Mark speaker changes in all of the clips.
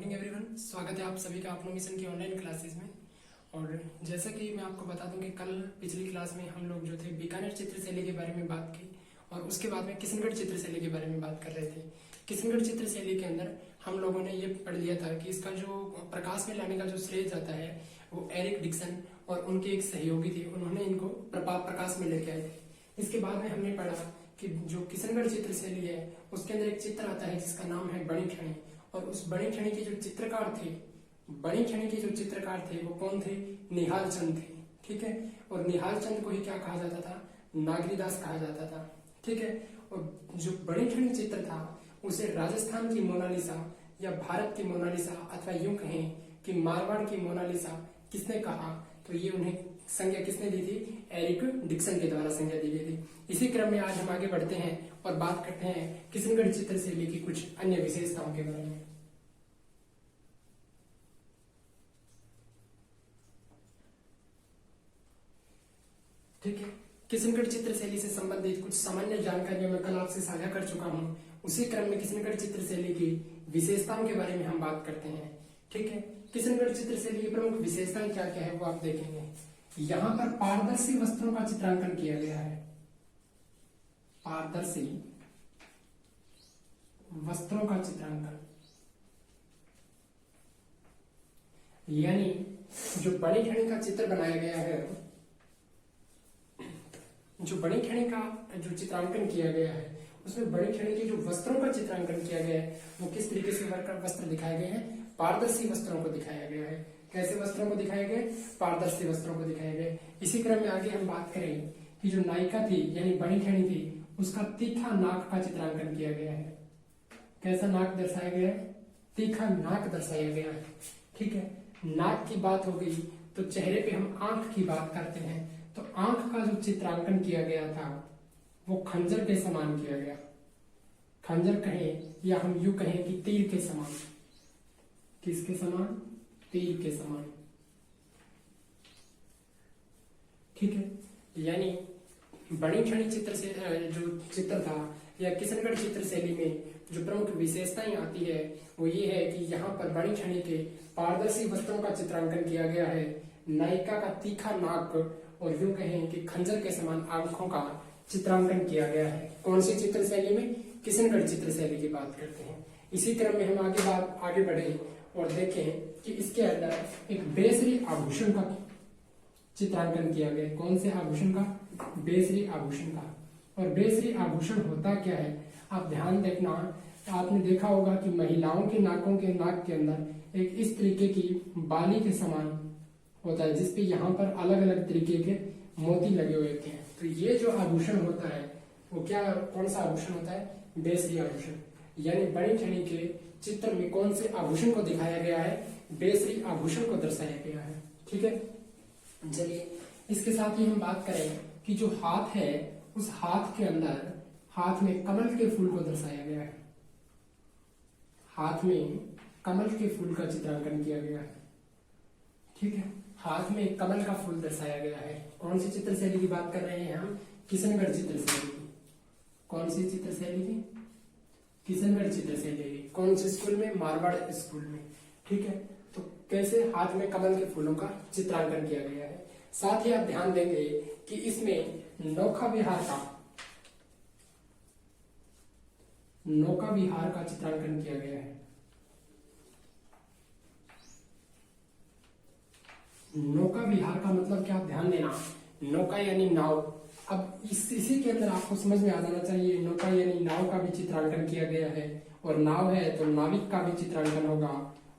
Speaker 1: Morning everyone, स्वागत है आप सभी का अपनो मिशन की ऑनलाइन क्लासेस में। और जैसा कि मैं आपको बता दूं कि कल पिछली क्लास में हम लोग जो थे बीकानेर चित्र शैली के बारे में बात की और उसके बाद में किशनगढ़ चित्र शैली के बारे में बात कर रहे थे। किशनगढ़ चित्र शैली के अंदर हम लोगों ने ये पढ़ लिया था कि इसका जो प्रकाश में लाने का जो श्रेय जाता है वो एरिक डिक्सन और उनके एक सहयोगी थे, उन्होंने इनको प्रकाश में लेके आए थे। इसके बाद में हमने पढ़ा कि जो किशनगढ़ चित्र शैली है उसके अंदर एक चित्र आता है जिसका नाम है बड़ी ठणी, और उस बड़ी ठणी के जो चित्रकार थे, बड़ी ठणी के जो चित्रकार थे वो कौन थे? निहाल चंद थे। ठीक है, और निहाल चंद को ही क्या कहा जाता था? नागरीदास कहा जाता था। ठीक है, और जो बड़ी ठणी चित्र था उसे राजस्थान की मोनालिसा या भारत की मोनालिसा अथवा यूं कहें कि मारवाड़ की मोनालिसा किसने कहा? तो ये उन्हें संज्ञा किसने दी थी? एरिक डिक्सन के द्वारा संज्ञा दी गई थी। इसी क्रम में आज हम आगे बढ़ते हैं और बात करते हैं किशनगढ़ चित्र शैली की कुछ अन्य विशेषताओं के बारे में। ठीक है, किशनगढ़ चित्र शैली से संबंधित कुछ सामान्य जानकारियां मैं कल आपसे साझा कर चुका हूं। उसी क्रम में किशनगढ़ चित्र शैली की विशेषताओं के बारे में हम बात करते हैं। ठीक है, किशनगढ़ चित्र शैली की प्रमुख विशेषताएं क्या क्या है वो आप देखेंगे। यहां पर पारदर्शी वस्त्रों का चित्रांकन किया गया है। पारदर्शी वस्त्रों का चित्रांकन, यानी जो बड़ी ठणी का चित्र बनाया गया है, जो बड़ी ठणी का जो चित्रांकन किया गया है उसमें बड़ी ठणी के जो वस्त्रों का चित्रांकन किया गया है वो किस तरीके से वस्त्र दिखाए गए हैं? पारदर्शी वस्त्रों को दिखाया गया है। कैसे वस्त्रों को दिखाए गए? पारदर्शी वस्त्रों को दिखाए गए। इसी क्रम में आगे हम बात करें कि जो नायिका थी यानी बड़ी ठणी थी उसका तीखा नाक का चित्रांकन किया गया है। कैसा नाक दर्शाया गया है? तीखा नाक दर्शाया गया है। ठीक है, नाक की बात हो गई तो चेहरे पे हम आंख की बात करते हैं, तो आंख का जो चित्रांकन किया गया था वो खंजर के समान किया गया। खंजर कहें या हम यूं कहें कि तीर के समान। किसके समान? तीर के समान। ठीक है, यानी बड़ी ठणी चित्र से जो चित्र था या किशनगढ़ चित्र शैली में जो प्रमुख विशेषताएं आती है वो ये है कि यहाँ पर बड़ी ठणी के पारदर्शी वस्त्रों का चित्रांकन किया गया है, नायिका का तीखा नाक और यूं कहें कि खंजर के समान आंखों का चित्रांकन किया गया है। कौन सी चित्र शैली में? किशनगढ़ चित्र शैली की बात करते हैं। इसी क्रम में हम आगे बढ़े और देखें कि इसके अंदर एक बेसरी आभूषण का चित्रांकन किया गया। कौन से आभूषण का? बेसरी आभूषण का। और बेसरी आभूषण होता क्या है आप ध्यान देखना। आपने देखा होगा कि महिलाओं के नाक के अंदर एक इस तरीके की बाली के समान होता है जिसपे यहाँ पर अलग अलग तरीके के मोती लगे हुए होते हैं। तो ये जो आभूषण होता है वो कौन सा आभूषण होता है? बेसरी आभूषण। यानी बड़ी ठणी के चित्र में कौन से आभूषण को दिखाया गया है? बेसरी आभूषण को दर्शाया गया है। ठीक है, चलिए इसके साथ ही हम बात करें कि जो हाथ है उस हाथ के अंदर हाथ में कमल के फूल को दर्शाया गया है। हाथ में कमल के फूल का चित्रांकन किया गया है। ठीक है, हाथ में कमल का फूल दर्शाया गया है। कौन सी चित्र शैली की बात कर रहे हैं हम? किशनगढ़ चित्र शैली की। कौन सी चित्र शैली की? किशनगढ़ चित्र शैली की। कौन से स्कूल में? मारवाड़ स्कूल में। ठीक है, तो कैसे हाथ में कमल के फूलों का चित्रांकन किया गया है। साथ ही आप ध्यान देंगे कि इसमें नौका विहार का चित्रांकन किया गया है। नौका विहार का मतलब क्या? ध्यान देना, नौका यानी नाव। अब इसी के अंदर आपको समझ में आ जाना चाहिए नौका यानी नाव का भी चित्रांकन किया गया है। और नाव है तो नाविक का भी चित्रांकन होगा,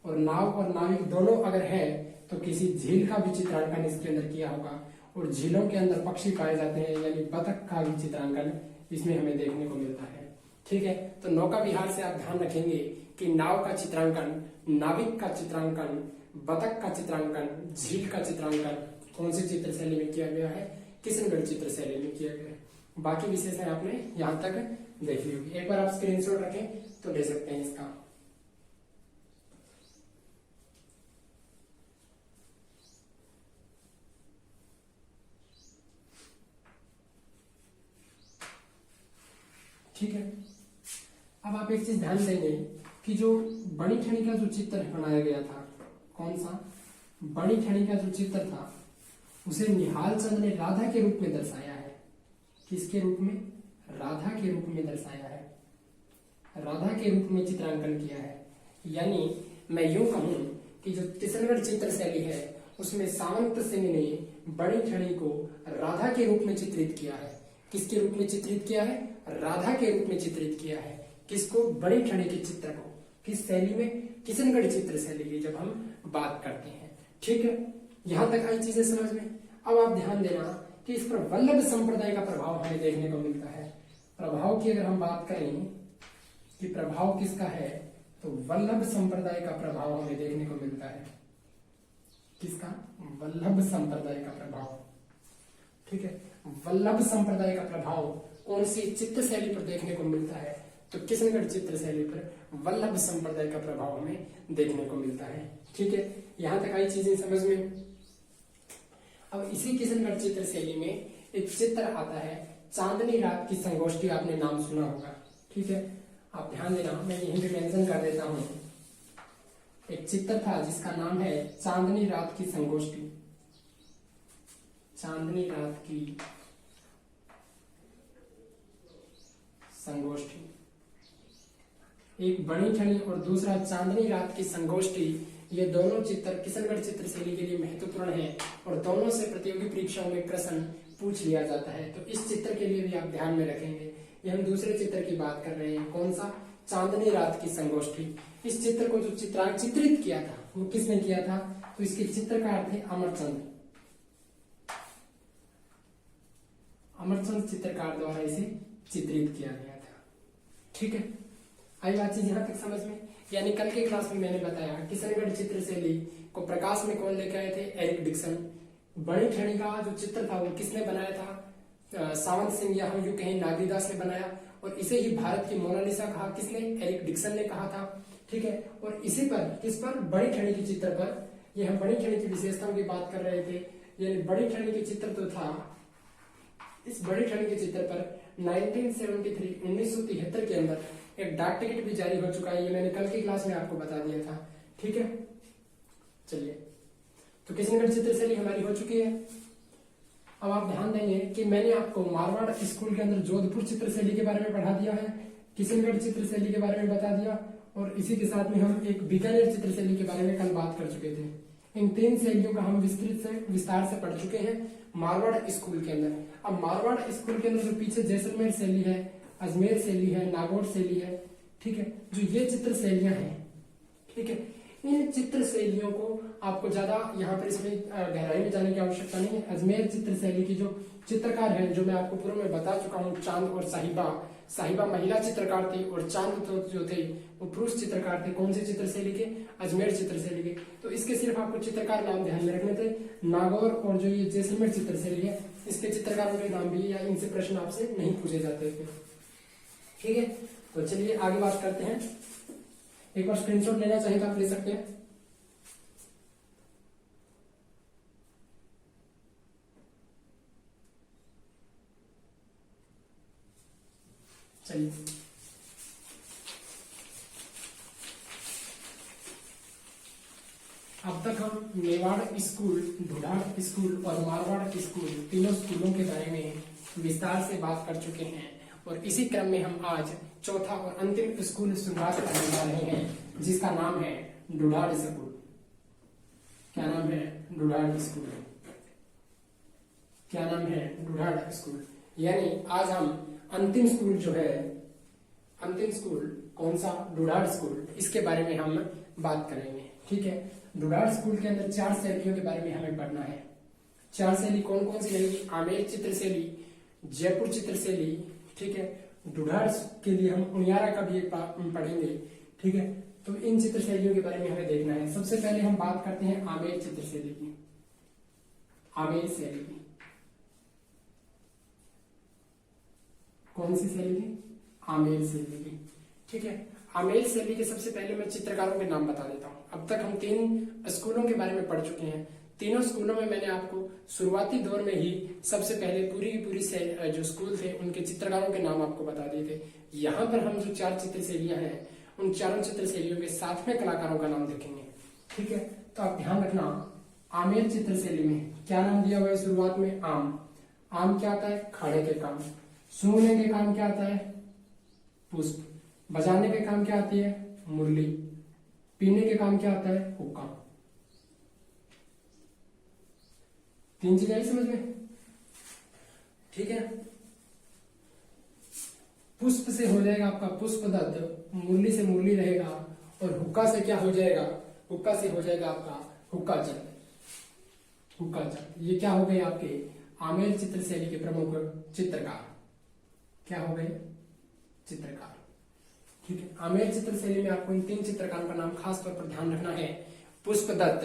Speaker 1: और नाव और नाविक दोनों अगर है तो किसी झील का भी चित्रांकन इसके अंदर किया होगा। और झीलों के अंदर पक्षी पाए जाते हैं यानी बतख का भी चित्रांकन इसमें हमें देखने को मिलता है। ठीक है, तो नौका विहार से आप ध्यान रखेंगे कि नाव का चित्रांकन, नाविक का चित्रांकन, बतख का चित्रांकन, झील का चित्रांकन कौन सी चित्र शैली में किया गया है? किशनगढ़ चित्र शैली में किया गया है। बाकी विशेषताएं आपने यहां तक देख ली होगी। एक बार आप स्क्रीनशॉट रखें तो ले सकते हैं इसका। ठीक है, अब आप एक चीज ध्यान देंगे कि जो बड़ी छड़ी का जो चित्र बनाया गया था, कौन सा बड़ी छड़ी का जो चित्र था, उसे निहाल चंद ने राधा के रूप में दर्शाया है। किसके रूप में? राधा के रूप में दर्शाया है, राधा के रूप में चित्रांकन किया है। यानी मैं यूं कहूं कि जो किशनगढ़ चित्र शैली है उसमें सावंत सिंह ने बड़ी छड़ी को राधा के रूप में चित्रित किया है। किसके रूप में चित्रित किया है? राधा के रूप में चित्रित किया है। किसको? बड़ी छड़ी के चित्र को। किस शैली में? किशनगढ़ चित्र शैली की जब हम बात करते हैं। ठीक है, यहां तक आई चीजें समझ में। अब आप ध्यान देना कि इस पर वल्लभ संप्रदाय का प्रभाव हमें देखने को मिलता है। प्रभाव की अगर हम बात करें कि प्रभाव किसका है, तो वल्लभ संप्रदाय का प्रभाव हमें देखने को मिलता है। किसका? वल्लभ संप्रदाय का प्रभाव। ठीक है, वल्लभ संप्रदाय का प्रभाव कौन सी चित्र शैली पर देखने को मिलता है? तो किशनगढ़ चित्र शैली पर वल्लभ संप्रदाय का प्रभाव हमें देखने को मिलता है। ठीक है, यहां तक आई चीजें समझ में। अब इसी किशनगढ़ चित्र शैली में एक चित्र आता है, चांदनी रात की संगोष्ठी। आपने नाम सुना होगा। ठीक है, आप ध्यान देना, मैं यहीं पे मेंशन कर देता हूं। एक चित्र था जिसका नाम है चांदनी रात की संगोष्ठी। चांदनी रात की संगोष्ठी, एक बड़ी छड़ी और दूसरा चांदनी रात की संगोष्ठी, ये दोनों चित्र किशनगढ़ चित्र शैली के लिए महत्वपूर्ण है और दोनों से प्रतियोगी परीक्षाओं में प्रश्न पूछ लिया जाता है। तो इस चित्र के लिए भी आप ध्यान में रखेंगे। ये हम दूसरे चित्र की बात कर रहे हैं। कौन सा? चांदनी रात की संगोष्ठी। इस चित्र को जो चित्रित किया था वो किसने किया था? तो इसके चित्रकार थे अमरचंद। अमरचंद चित्रकार द्वारा इसे चित्रित किया गया था। ठीक है, आई बात चीज यहां तक समझ में। यानी कल के क्लास में मैंने बताया किशनगढ़ चित्र शैली को प्रकाश में कौन लेकर आए थे? Eric Dixon. बड़ी छड़ी का जो चित्र था वो किसने बनाया था? सावंत सिंह, या हम यूं कहें नागरीदास ने बनाया। और इसे ही भारत की मोनालिसा कहा। किसने? एरिक डिक्सन ने कहा था। ठीक है, और इसी पर, किस पर? बड़ी छड़ी के चित्र पर। ये हम बड़ी छड़ी की विशेषताओं की बात कर रहे थे। यानी बड़ी छड़ी के चित्र तो था, इस बड़ी छड़ी के चित्र पर 1973 के अंदर एक डाक टिकट भी जारी हो चुका है। ये मैंने कल की क्लास में आपको बता दिया था। ठीक है, चलिए, तो किशनगढ़ चित्र शैली हमारी हो चुकी है। अब आप ध्यान देंगे कि मैंने आपको मारवाड़ स्कूल के अंदर जोधपुर चित्र शैली के बारे में पढ़ा दिया है, किशनगढ़ चित्र शैली के बारे में बता दिया, और इसी के साथ में हम एक बीकानेर चित्र शैली के बारे में कल बात कर चुके थे। इन तीन शैलियों का हम विस्तार से पढ़ चुके हैं मारवाड़ स्कूल के अंदर। अब मारवाड़ स्कूल के अंदर जो पीछे जैसलमेर शैली है, अजमेर शैली है, नागौर शैली है, ठीक है, जो ये चित्र शैलियां हैं, ठीक है, इन चित्र शैलियों को आपको ज्यादा यहाँ पर इसमें गहराई में जाने की आवश्यकता नहीं है। अजमेर चित्र शैली की जो चित्रकार हैं, जो मैं आपको पूर्व में बता चुका हूँ, चांद और साहिबा महिला चित्रकार थी और चांद तो जो थे वो पुरुष चित्रकार थे। कौन से चित्र शैली के? अजमेर चित्र शैली के। तो इसके सिर्फ आपको चित्रकार नाम ध्यान में रखने थे। नागौर और जो ये जैसलमेर चित्र शैली है, इसके चित्रकारों के नाम भी या इनसे प्रश्न आपसे नहीं पूछे जाते थे। ठीक है, तो चलिए आगे बात करते हैं। एक बार स्क्रीनशॉट लेना चाहिए तो आप ले सकते हैं। चलिए, अब तक हम मेवाड़ स्कूल, ढूढ़ाड़ स्कूल और मारवाड़ स्कूल, तीनों स्कूलों के बारे में विस्तार से बात कर चुके हैं और इसी क्रम में हम आज चौथा और अंतिम स्कूल शुरुआत करने जा रहे हैं, जिसका नाम है ढूढ़ाड़ स्कूल। क्या नाम है? ढूढ़ाड़ स्कूल। क्या नाम है? ढूढ़ाड़ स्कूल। यानी आज हम अंतिम स्कूल जो है, अंतिम स्कूल कौन सा? ढूढ़ाड़ स्कूल, इसके बारे में हम बात करेंगे। ठीक है, ढूढ़ाड़ स्कूल के अंदर 4 शैलियों के बारे में हमें पढ़ना है। 4 शैली कौन कौन सी रहेगी? आमेर चित्र शैली, जयपुर चित्र शैली, ठीक है, ढूढ़ाड़ के लिए हम उनियारा का भी एक पढ़ेंगे। ठीक है, तो इन चित्र शैलियों के बारे में हमें देखना है। सबसे पहले हम बात करते हैं आमेर चित्र शैली की। आमेर शैली की कौन सी शैली की? आमेर शैली की। ठीक है, आमेर शैली के सबसे पहले मैं चित्रकारों के नाम बता देता हूँ। अब तक हम 3 स्कूलों के बारे में पढ़ चुके हैं। तीनों स्कूलों में मैंने आपको शुरुआती दौर में ही सबसे पहले पूरी की पूरी जो स्कूल थे उनके चित्रकारों के नाम आपको बता दिए थे। यहाँ पर हम जो 4 चित्र शैलियां हैं उन चारों चित्र शैलियों के 7वें कलाकारों का नाम देखेंगे। ठीक है, तो आप ध्यान रखना, आमेर चित्र शैली में क्या नाम दिया हुआ है शुरुआत में? आम। आम क्या आता है? खाने के काम। सूंघने के काम क्या आता है? पुष्प। बजाने के काम क्या आती है? मुरली। पीने के काम क्या आता है? हुक्का। 3 चीजें आई समझ में? ठीक है, पुष्प से हो जाएगा आपका पुष्पदत्त, मुरली से मुरली रहेगा, और हुक्का से क्या हो जाएगा? हुक्का से हो जाएगा आपका हुक्काचंद। हुक्काचंद, ये क्या हो गए आपके आमेर चित्र शैली के प्रमुख चित्रकार। क्या हो गए? चित्रकार। ठीक है, आमेर चित्र शैली में आपको इन 3 चित्रकारों का नाम खास तौर पर ध्यान रखना है, पुष्पदत्त,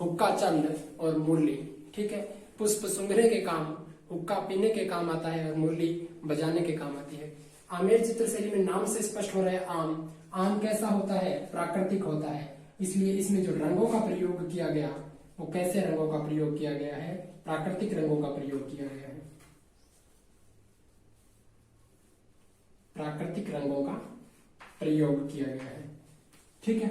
Speaker 1: हुक्काचंद और मुरली। ठीक है, पुष्प सूंघने के काम, हुक्का पीने के काम आता है, और मुरली बजाने के काम आती है। आमेर चित्र शैली में नाम से स्पष्ट हो रहा है आम। आम कैसा होता है? प्राकृतिक होता है, इसलिए इसमें जो रंगों का प्रयोग किया गया वो कैसे रंगों का प्रयोग किया गया है? प्राकृतिक रंगों का प्रयोग किया गया है। प्राकृतिक रंगों का प्रयोग किया गया है। ठीक है,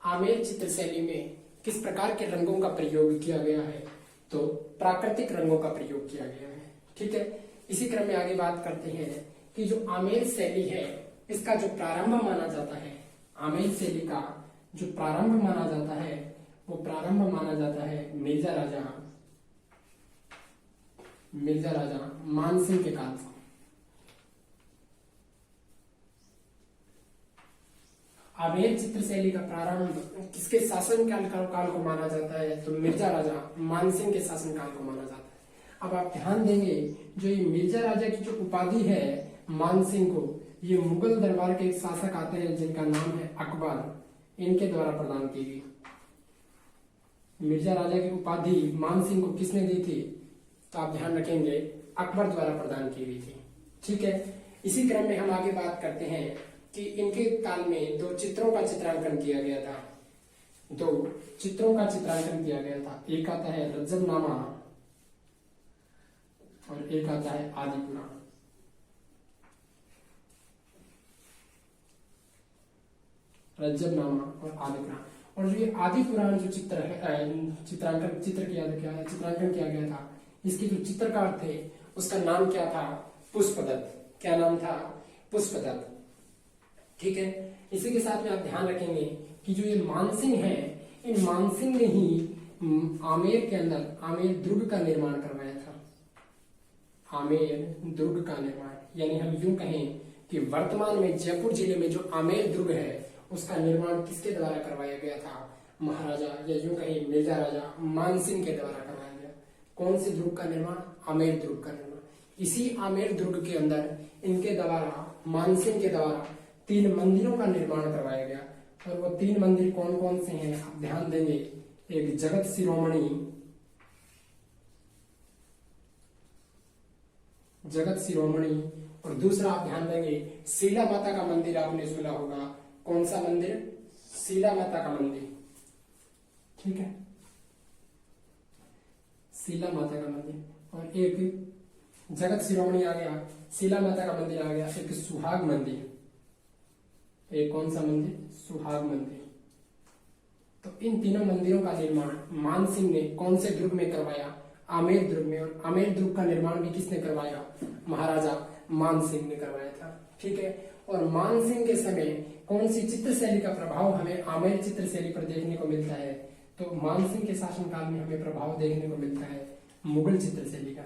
Speaker 1: आमेर चित्र शैली में किस प्रकार के रंगों का प्रयोग किया गया है? तो प्राकृतिक रंगों का प्रयोग किया गया है। ठीक है, इसी क्रम में आगे बात करते हैं कि जो आमेर शैली है इसका जो प्रारंभ माना जाता है, आमेर शैली का जो प्रारंभ माना जाता है वो प्रारंभ माना जाता है मिर्जा राजा मानसिंह के काल से। आमेर चित्र शैली का प्रारंभ किसके शासन काल को माना जाता है? तो मिर्जा राजा मानसिंह के शासन काल को माना जाता है। अब आप ध्यान देंगे, जो ये मिर्जा राजा की जो उपाधि है मानसिंह को, ये मुगल दरबार के एक शासक आते हैं जिनका नाम है अकबर, इनके द्वारा प्रदान की गई। मिर्जा राजा की उपाधि मानसिंह को किसने दी थी? तो आप ध्यान रखेंगे, अकबर द्वारा प्रदान की गई थी। ठीक है, इसी क्रम में हम आगे बात करते हैं कि इनके काल में 2 चित्रों का चित्रांकन किया गया था। 2 चित्रों का चित्रांकन किया गया था, एक आता है रज्जबनामा और एक आता है आदि पुराण। रज्जबनामा और आदि पुराण। और जो ये आदि पुराण जो चित्र है, चित्रांकन किया गया था, इसके जो चित्रकार थे उसका नाम क्या था? पुष्पदत्त। क्या नाम था? पुष्पदत्त। ठीक है, इसी के साथ में आप ध्यान रखेंगे कि जो ये मानसिंह है, इन मानसिंह ने ही आमेर के अंदर आमेर दुर्ग का निर्माण करवाया था। आमेर दुर्ग का निर्माण, यानी हम यूं कहें कि वर्तमान में जयपुर जिले में जो आमेर दुर्ग है उसका निर्माण किसके द्वारा करवाया गया था? महाराजा, या यूं कहें मिर्जा राजा मानसिंह के द्वारा करवाया गया। कौन से दुर्ग का निर्माण? आमेर दुर्ग का निर्माण। इसी आमेर दुर्ग के अंदर इनके द्वारा, मानसिंह के द्वारा 3 मंदिरों का निर्माण करवाया गया। और वो 3 मंदिर कौन कौन से हैं? आप ध्यान देंगे, एक जगत शिरोमणि, और दूसरा आप ध्यान देंगे शीला माता का मंदिर। आपने सुना होगा, कौन सा मंदिर? शीला माता का मंदिर। ठीक है, शीला माता का मंदिर। और एक जगत शिरोमणि आ गया, शीला माता का मंदिर आ गया, एक सुहाग मंदिर। एक कौन सा मंदिर? सुहाग मंदिर। तो इन तीनों मंदिरों का निर्माण मानसिंह ने कौन से दुर्ग में करवाया? आमेर दुर्ग में। और आमेर दुर्ग का निर्माण भी किसने करवाया? महाराजा मानसिंह ने करवाया था। ठीक है, और मानसिंह के समय कौन सी चित्र शैली का प्रभाव हमें आमेर चित्र शैली पर देखने को मिलता है? तो मानसिंह के शासनकाल में हमें प्रभाव देखने को मिलता है मुगल चित्र शैली का।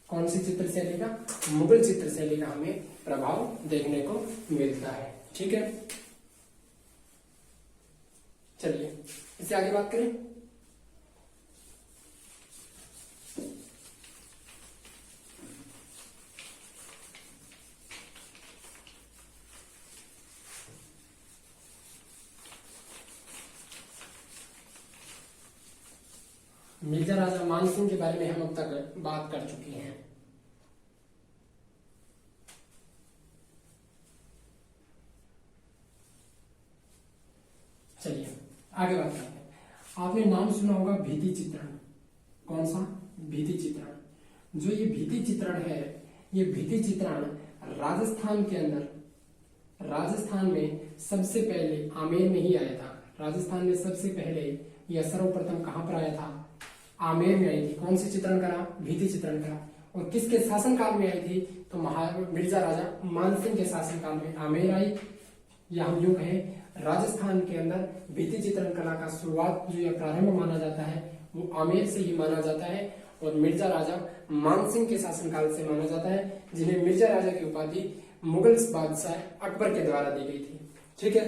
Speaker 1: कौन सी चित्र शैली का? मुगल चित्र शैली का हमें प्रभाव देखने को मिलता है। ठीक है, चलिए इससे आगे बात करें। मिर्जा राजा मानसिंह के बारे में हम अब तक बात कर चुके हैं। चलिए आगे बात करते हैं। आपने नाम सुना होगा भित्ति चित्रण। कौन सा? भित्ति चित्रण। जो ये भित्ति चित्रण है, ये भित्ति चित्रण राजस्थान राजस्थान में सबसे पहले आमेर में ही आया था। राजस्थान में सबसे पहले यह सर्वप्रथम कहां पर आया था? आमेर में आई थी। कौन सी चित्रण कला? भित्ति चित्रण कला। और किसके शासनकाल में आई थी? तो मिर्जा राजा मानसिंह के शासनकाल में आमेर आई। या हम यूं कहें राजस्थान के अंदर भित्ति चित्रण कला का शुरुआत जो प्रारंभ माना जाता है वो आमेर से ही माना जाता है और मिर्जा राजा मानसिंह के शासनकाल से माना जाता है, जिन्हें मिर्जा राजा की उपाधि मुगल बादशाह अकबर के द्वारा दी गई थी। ठीक है,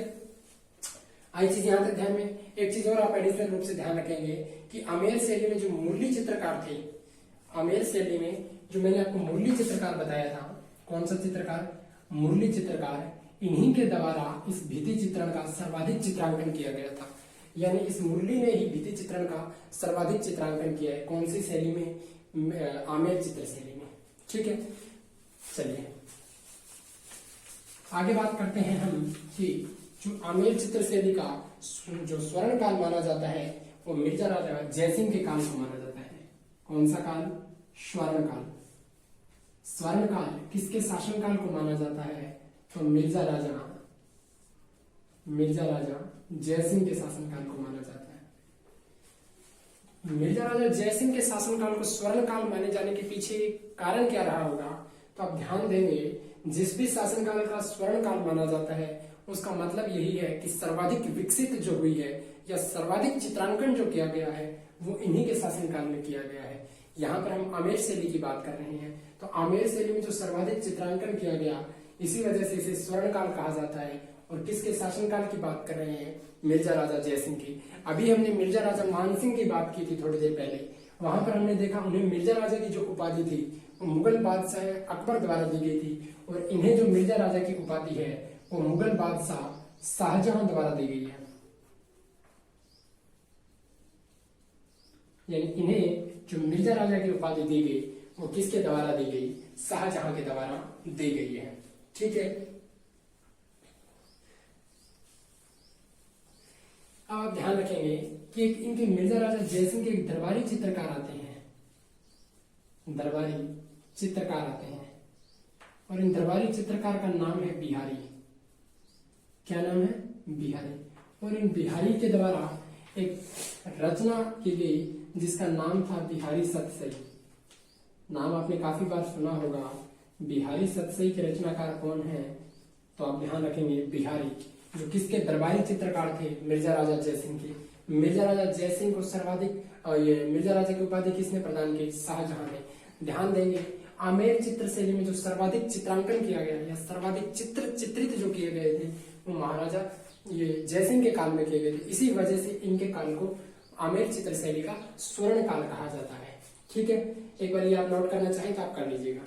Speaker 1: आई चीज यहां तक ध्यान में। एक चीज और आप एडिशनल रूप से ध्यान रखेंगे कि आमेर शैली में जो मुरली चित्रकार थे, आमेर शैली में जो मैंने आपको मुरली चित्रकार बताया था, कौन सा चित्रकार? मुरली चित्रकार, इन्हीं के द्वारा इस भित्ति चित्रण का सर्वाधिक चित्रांकन किया गया था। यानी इस मुरली ने ही भित्ति चित्रण का सर्वाधिक चित्रांकन किया है। कौन सी शैली में? आमेर चित्र शैली में। ठीक है, चलिए आगे बात करते हैं हम कि जो आमेर चित्र शैली का जो स्वर्ण काल माना जाता है वो मिर्जा राजा जयसिंह के काल को माना जाता है। कौन सा काल? स्वर्ण काल। स्वर्ण काल किसके शासन काल को माना जाता है? तो मिर्जा राजा जयसिंह के शासनकाल को माना जाता है। मिर्जा राजा जयसिंह के शासनकाल को स्वर्ण काल माने जाने के पीछे कारण क्या रहा होगा? तो आप ध्यान देंगे, जिस भी शासनकाल का स्वर्ण काल माना जाता है उसका मतलब यही है कि सर्वाधिक विकसित जो हुई है या सर्वाधिक चित्रांकन जो किया गया है वो इन्हीं के शासनकाल में किया गया है। यहाँ पर हम आमेर शैली की बात कर रहे हैं, तो आमेर शैली में जो सर्वाधिक चित्रांकन किया गया इसी वजह से इसे स्वर्ण काल कहा जाता है। और किसके शासनकाल की बात कर रहे हैं? मिर्जा राजा जयसिंह की। अभी हमने मिर्जा राजा मानसिंह की बात की थी थोड़ी देर पहले, वहां पर हमने देखा उन्हें मिर्जा राजा की जो उपाधि थी वो मुगल बादशाह अकबर द्वारा दी गई थी और इन्हें जो मिर्जा राजा की उपाधि है वो मुगल बादशाह शाहजहां द्वारा दी गई है। यानी इन्हें जो मिर्जा राजा की उपाधि दी गई वो किसके द्वारा दी गई? शाहजहां के द्वारा दी गई है। ठीक है, अब आप ध्यान रखेंगे कि इनके मिर्जा राजा जयसिंह के दरबारी चित्रकार आते हैं, दरबारी चित्रकार आते हैं और इन दरबारी चित्रकार का नाम है बिहारी। क्या नाम है? बिहारी। और इन बिहारी के द्वारा एक रचना की गई जिसका नाम था बिहारी सतसई। नाम आपने काफी बार सुना होगा। बिहारी सतसई के रचनाकार कौन है? तो आप ध्यान रखेंगे बिहारी, जो किसके दरबारी चित्रकार थे? मिर्जा राजा जयसिंह के। मिर्जा राजा जयसिंह को सर्वाधिक ये मिर्जा राजा की उपाधि किसने प्रदान की? शाहजहां ने। ध्यान देंगे आमेर चित्र शैली में जो सर्वाधिक चित्रांकन किया गया या सर्वाधिक चित्रित जो किए गए थे वो महाराजा ये जयसिंह के काल में किए गए थे। इसी वजह से इनके काल को आमेर चित्र शैली का स्वर्ण काल कहा जाता है। ठीक है, एक बार ये आप नोट करना चाहें तो आप कर लीजिएगा।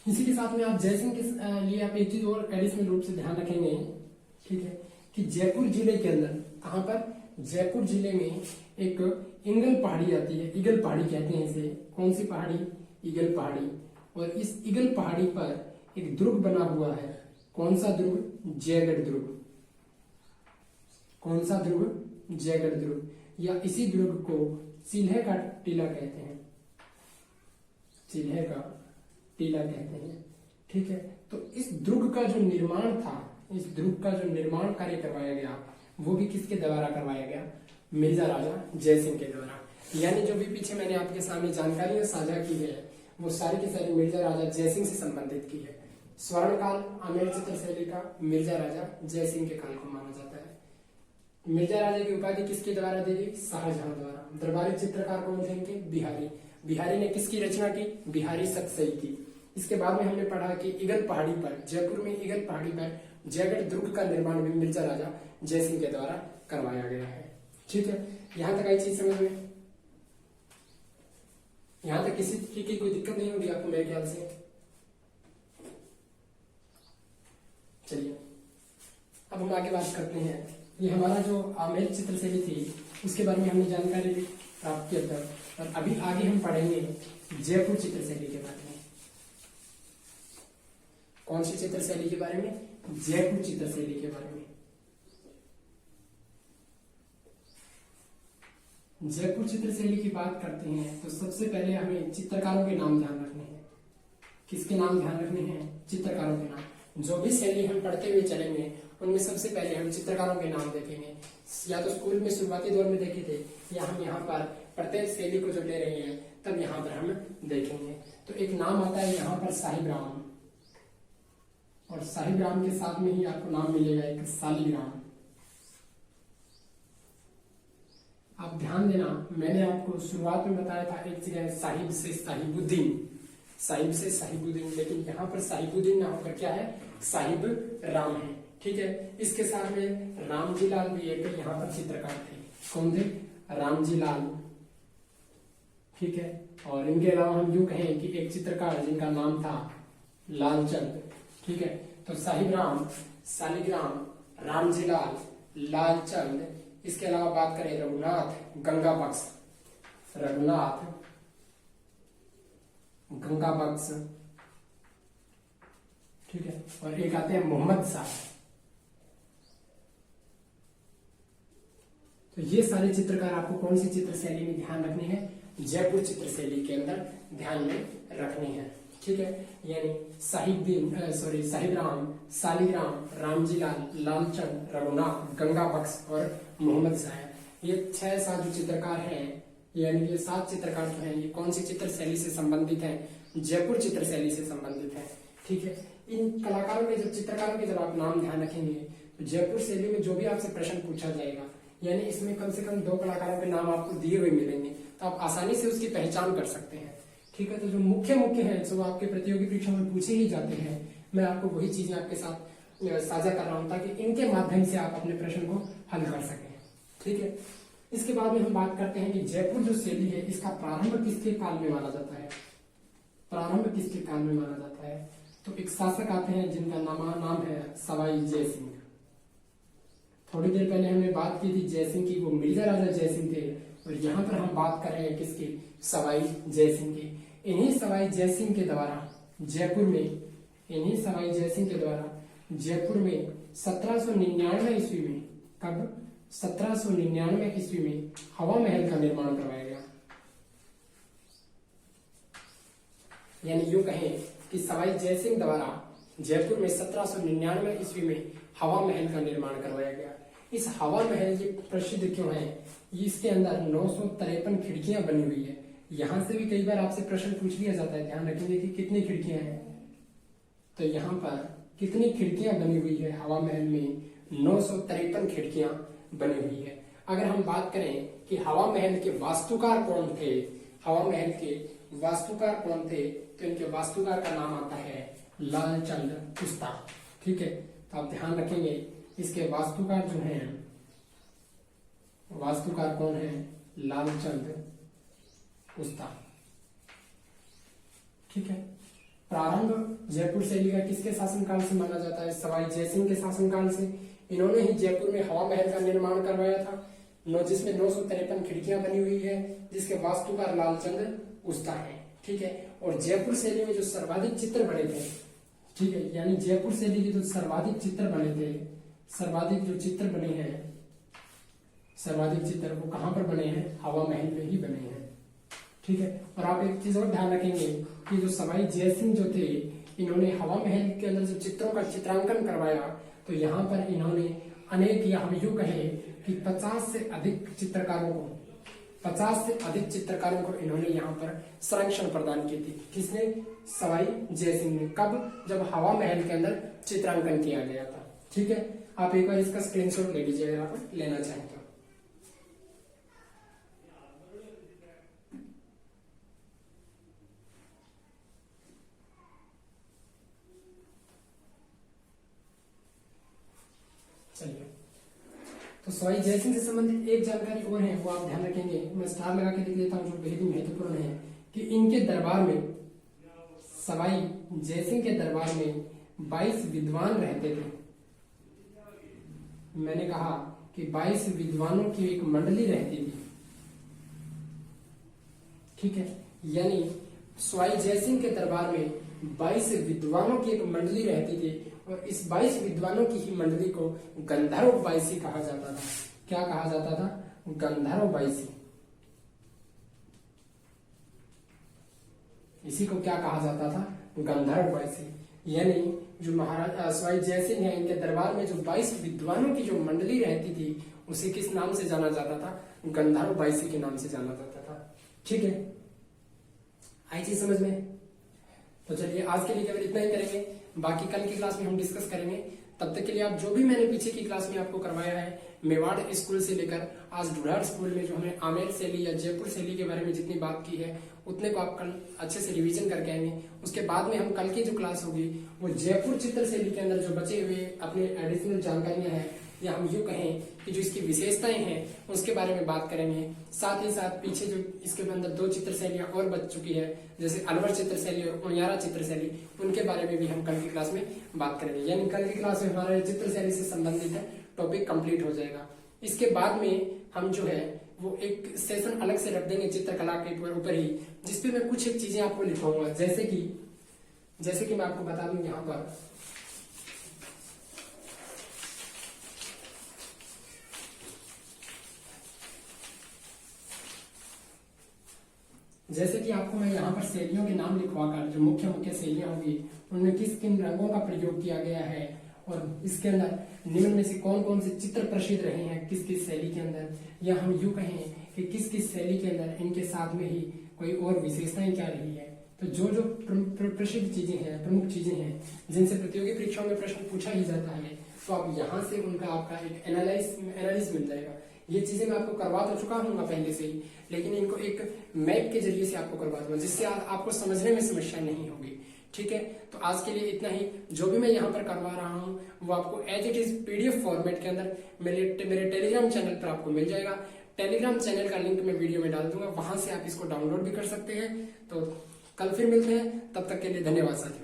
Speaker 1: इसी के साथ में आप जयसिंह के लिए आप एक चीज और एडिशनल रूप से ध्यान रखेंगे, ठीक है, कि जयपुर जिले के अंदर, कहां पर? जयपुर जिले में एक इंगल पहाड़ी आती है, ईगल पहाड़ी कहते हैं इसे। कौन सी पहाड़ी? ईगल पहाड़ी। और इस ईगल पहाड़ी पर एक दुर्ग बना हुआ है। कौन सा दुर्ग? जयगढ़ दुर्ग। कौन सा दुर्ग? जयगढ़ दुर्ग। या इसी दुर्ग को चिल्हे का टीला कहते हैं, चिल्हे का टीला कहते हैं। ठीक है, तो इस दुर्ग का जो निर्माण था, इस दुर्ग का जो निर्माण कार्य करवाया गया वो भी किसके द्वारा करवाया गया? मिर्जा राजा जयसिंह के द्वारा। यानी जो भी पीछे मैंने आपके सामने जानकारियां साझा की है वो सारी की सारी मिर्जा राजा जयसिंह से संबंधित की है। स्वर्ण काल आमेर चित्र शैली का मिर्जा राजा जयसिंह के काल को माना जाता है। मिर्जा राजा की उपाधि किसके द्वारा दी गई? शाहजहां द्वारा। दरबारी चित्रकार कौन थे इनके? बिहारी। बिहारी ने किसकी रचना की? बिहारी सतसई की। इसके बाद में हमने पढ़ा कि ईगल पहाड़ी पर, जयपुर में ईगल पहाड़ी पर जयगढ़ दुर्ग का निर्माण भी मिर्जा राजा जयसिंह के द्वारा करवाया गया है। ठीक है, यहां तक आई चीज समझ में? यहां तक किसी तरीके की कोई दिक्कत नहीं होगी आपको मेरे ख्याल से। चलिए अब हम आगे बात करते हैं। ये हमारा जो आमेर चित्र शैली थी उसके बारे में हमने जानकारी प्राप्त किया था और अभी आगे हम पढ़ेंगे जयपुर चित्र शैली के बारे में। कौन सी चित्र शैली के बारे में? जयपुर चित्र शैली के बारे में। जयपुर चित्र शैली की बात करते हैं तो सबसे पहले हमें चित्रकारों के नाम ध्यान रखने हैं। किसके नाम ध्यान रखने हैं? चित्रकारों के नाम। जो भी शैली हम पढ़ते हुए चलेंगे उनमें सबसे पहले हम चित्रकारों के नाम देखेंगे। या तो स्कूल में शुरुआती दौर में देखे थे, या हम यहाँ पर प्रत्येक शैली को जब ले रहे हैं तब यहाँ पर हम देखेंगे। तो एक नाम आता है यहाँ पर साहिबराम, और साहिबराम के साथ में ही आपको नाम मिलेगा एक शालिग्राम। आप ध्यान देना, मैंने आपको शुरुआत में बताया था एक जगह साहिब से साहिबुद्दीन, साहिब से साहिबुद्दीन, लेकिन यहाँ पर साहिबुद्दीन ना होकर क्या है? साहिब राम है। ठीक है, इसके साथ में रामजी लाल भी एक यहाँ पर चित्रकार थे। कौन थे? रामजी लाल। ठीक है, और इनके अलावा हम यूं कहें कि एक चित्रकार जिनका नाम था लालचंद। ठीक है, तो साहिबराम, शालिग्राम, रामजी लाल, लालचंद, इसके अलावा बात करें रघुनाथ गंगाबख्श, रघुनाथ गंगाबख्श। ठीक है, और एक आते हैं मोहम्मद शाह। तो ये सारे चित्रकार आपको कौन सी चित्र शैली में ध्यान रखने हैं? जयपुर चित्र शैली के अंदर ध्यान में रखने हैं। ठीक है, यानी साहिबराम, शालिग्राम, रामजी लाल, लालचंद, रघुनाथ, गंगाबख्श और मोहम्मद शाह। ये 6-7 जो चित्रकार हैं, यानी ये 7 चित्रकार जो हैं, ये कौन सी चित्र शैली से संबंधित हैं? जयपुर चित्र शैली से संबंधित है। ठीक है, इन कलाकारों के, जब चित्रकारों के जब आप नाम ध्यान रखेंगे तो जयपुर शैली में जो भी आपसे प्रश्न पूछा जाएगा, यानी इसमें कम से कम 2 कलाकारों के नाम आपको दिए हुए मिलेंगे, तो आप आसानी से उसकी पहचान कर सकते हैं। ठीक है, तो जो मुख्य हैं जो आपके प्रतियोगी परीक्षा में पूछे ही जाते हैं, मैं आपको वही चीजें आपके साथ साझा कर रहा हूं ताकि इनके माध्यम से आप अपने प्रश्न को हल कर सकें। ठीक है, इसके बाद में हम बात करते हैं कि जयपुर जो शैली है इसका प्रारंभ किसके काल में माना जाता है? प्रारंभ किसके काल में माना जाता है? तो एक शासक आते हैं जिनका नाम है सवाई जयसिंह। थोड़ी देर पहले हमने बात की थी जयसिंह की, वो मिर्जा राजा जयसिंह थे, और यहाँ पर हम बात कर रहे हैं किसकी? सवाई जयसिंह की। इन्हीं सवाई जयसिंह के द्वारा जयपुर में, इन्हीं सवाई जयसिंह के द्वारा जयपुर में 1799 ईस्वी में, कब? 1799 ईस्वी में हवा महल का निर्माण करवाया गया। यानी यूं कहें कि सवाई जयसिंह द्वारा जयपुर में 1799 ईस्वी में हवा महल का निर्माण करवाया गया। इस हवा महल ये प्रसिद्ध क्यों है? इसके अंदर 953 खिड़कियां बनी हुई है। यहां से भी कई बार आपसे प्रश्न पूछ लिया जाता है, ध्यान रखेंगे कि कितनी खिड़कियां हैं। तो यहाँ पर कितनी खिड़कियां बनी हुई है? हवा महल में 953 खिड़कियां बनी हुई है। अगर हम बात करें कि हवा महल के वास्तुकार कौन थे, हवा महल के वास्तुकार कौन थे, तो इनके वास्तुकार का नाम आता है लालचंद उस्ता। ठीक है, तो आप ध्यान रखेंगे इसके वास्तुकार जो हैं, वास्तुकार कौन है? लालचंद उस्ता। ठीक है, प्रारंभ जयपुर शैली का किसके शासनकाल से माना जाता है? सवाई जयसिंह के शासनकाल से। इन्होंने ही जयपुर में हवा महल का निर्माण करवाया था, जिसमें 953 खिड़कियां बनी हुई है, जिसके वास्तुकार लालचंद उस्ता है। ठीक है, और जयपुर शैली में जो सर्वाधिक चित्र बने थे, ठीक है, यानी जयपुर शैली के जो सर्वाधिक चित्र बने थे, सर्वाधिक जो चित्र बने हैं, सर्वाधिक चित्र वो कहाँ पर बने हैं? हवा महल में ही बने हैं। ठीक है, और आप एक चीज और ध्यान रखेंगे कि जो सवाई जयसिंह जो थे, इन्होंने हवा महल के अंदर जो चित्रों का चित्रांकन करवाया, तो यहाँ पर इन्होंने अनेक, या हम यूं कहें कि 50 से अधिक चित्रकारों को, 50 से अधिक चित्रकारों को इन्होंने यहाँ पर संरक्षण प्रदान की थी। किसने? सवाई जयसिंह ने। कब? जब हवा महल के अंदर चित्रांकन किया गया था। ठीक है, आप एक बार इसका स्क्रीनशॉट ले लीजिए अगर आप लेना चाहें तो। चलिए, तो सवाई जयसिंह से संबंधित एक जानकारी और है, वो आप ध्यान रखेंगे, मैं स्टार लगा के लिख देता हूँ, जो बेहद ही महत्वपूर्ण है कि इनके दरबार में, सवाई जयसिंह के दरबार में 22 विद्वान रहते थे। मैंने कहा कि 22 विद्वानों की एक मंडली रहती थी। ठीक है, यानी सवाई जयसिंह के दरबार में 22 विद्वानों की एक मंडली रहती थी, और इस 22 विद्वानों की ही मंडली को गंधर्व बाईसी कहा जाता था। क्या कहा जाता था? गंधर्व बाईसी। इसी को क्या कहा जाता था? गंधर्व बाईसी। यानी जो महाराज सवाई जयसिंह है, इनके दरबार में जो 22 विद्वानों की जो मंडली रहती थी, उसे किस नाम से जाना जाता था? गंधर्व बाईसी के नाम से जाना जाता था। ठीक है, आई चीज समझ में? तो चलिए आज के लिए केवल इतना ही करेंगे, बाकी कल की क्लास में हम डिस्कस करेंगे। तब तक के लिए आप जो भी मैंने पीछे की क्लास में आपको करवाया है, मेवाड़ स्कूल से लेकर आज ढूढ़ार स्कूल में जो हमें आमेर शैली या जयपुर शैली के बारे में जितनी बात की है, उतने को आप कल अच्छे से रिवीजन करके आएंगे। उसके बाद में हम कल की जो क्लास होगी वो जयपुर चित्र शैली के अंदर जो बचे हुए अपने एडिशनल जानकारियां हैं, या हम यूं कहें कि जो इसकी विशेषताएं हैं, उसके बारे में बात करेंगे। साथ ही साथ पीछे जो इसके अंदर 2 चित्र शैलियां और बच चुकी है, जैसे अलवर चित्र शैली और उनियारा चित्र शैली, उनके बारे में भी हम कल की क्लास में बात करेंगे। यानी कल की क्लास में हमारा चित्र शैली से संबंधित है टॉपिक कंप्लीट हो जाएगा। इसके बाद में हम जो है वो एक सेशन अलग से रख देंगे चित्रकला के ऊपर ही, जिसपे मैं कुछ एक चीजें आपको लिखवाऊंगा। जैसे कि मैं आपको बता दूं यहाँ पर, जैसे कि आपको मैं यहाँ पर शैलियों के नाम लिखवाकर जो मुख्य मुख्य शैलियां होंगी उनमें किस किन रंगों का प्रयोग किया गया है, और इसके अंदर निम्न में से कौन कौन से चित्र प्रसिद्ध रहे हैं किस किस शैली के अंदर, या हम यूं कहें कि किस किस शैली के अंदर इनके साथ में ही कोई और विशेषताएं क्या रही है। तो जो जो प्रसिद्ध चीजें हैं, प्रमुख चीजें हैं, जिनसे प्रतियोगी परीक्षाओं में प्रश्न पूछा ही जाता है, तो आप यहाँ से उनका आपका एक एनालिस मिल जाएगा। ये चीजें मैं आपको करवा तो चुका हूँ पहले से ही, लेकिन इनको एक मैप के जरिए से आपको करवा दूंगा, जिससे आपको समझने में समस्या नहीं होगी। ठीक है, तो आज के लिए इतना ही। जो भी मैं यहाँ पर करवा रहा हूँ वो आपको as it is PDF format के अंदर मेरे टेलीग्राम चैनल पर आपको मिल जाएगा। टेलीग्राम चैनल का लिंक मैं वीडियो में डाल दूंगा, वहां से आप इसको डाउनलोड भी कर सकते हैं। तो कल फिर मिलते हैं, तब तक के लिए धन्यवाद साथियों।